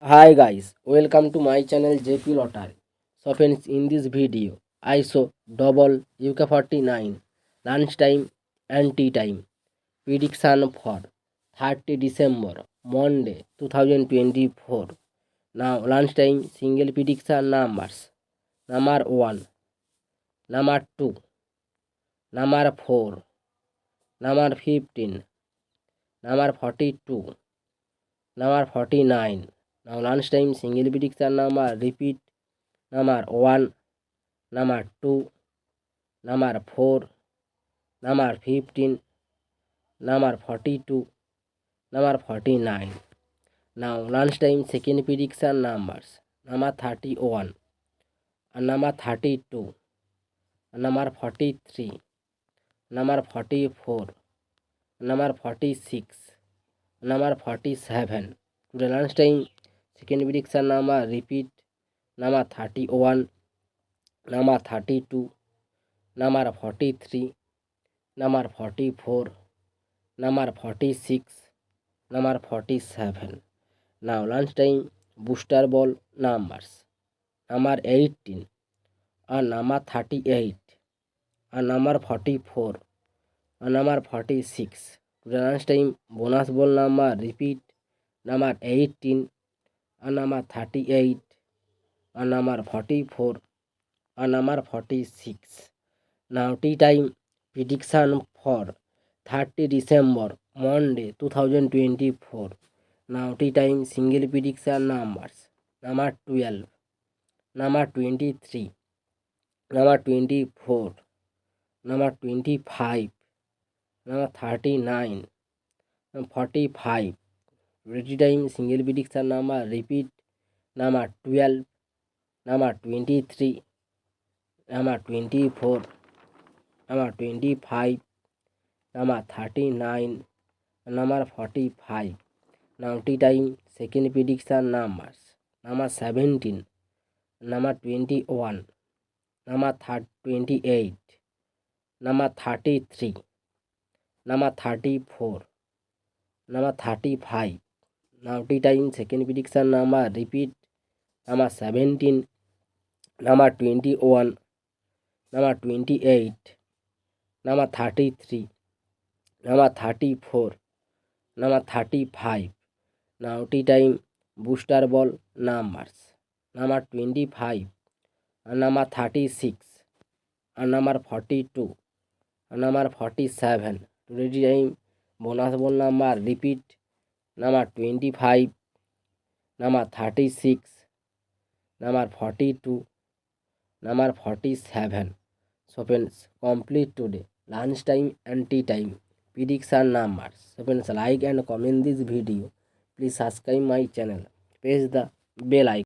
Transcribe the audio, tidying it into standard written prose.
Hi guys, welcome to my channel JP Lottery. So friends, in this video, I show double UK49 lunch time and tea time prediction for 30 December Monday 2024. Now lunch time single prediction numbers: number 1, number 2, number 4, number 15, number 42, number 49. Now lunch time single prediction number repeat: number 1, number 2, number 4, number 15, number 42, number 49. Now lunchtime second prediction numbers: number 31, and number 32, and number 43, number 44, number 46, number 47. Today lunchtime second prediction number repeat: number 31, number 32, number 43, number 44, number 46, number 47. Now lunchtime booster ball numbers: number 18, and number 38, and number 44, and number 46. Today lunchtime bonus ball number repeat: number 18, and number 38, and number 44, and number 46. Now tea time prediction for 30 December Monday 2024. Now tea time single prediction numbers: number 12, number 23, number 24, number 25, number 39, number 45. Ready time single prediction number repeat: number 12, number 23, number 24, number 25, number 39, number 45. Now tea time second prediction numbers: number 17, number 21, number 28, number 33, number 34, number 35. Now tea time second prediction number repeat: number 17, number 21, number 28, number 33, number 34, number 35. Now tea time booster ball numbers: number 25, and number 36, and number 42, and number 47. Ready time bonus ball number repeat: number 25, number 36, number 42, number 47. So friends, complete today lunch time and tea time prediction numbers. So friends, like and comment this video. Please subscribe my channel. Press the bell icon.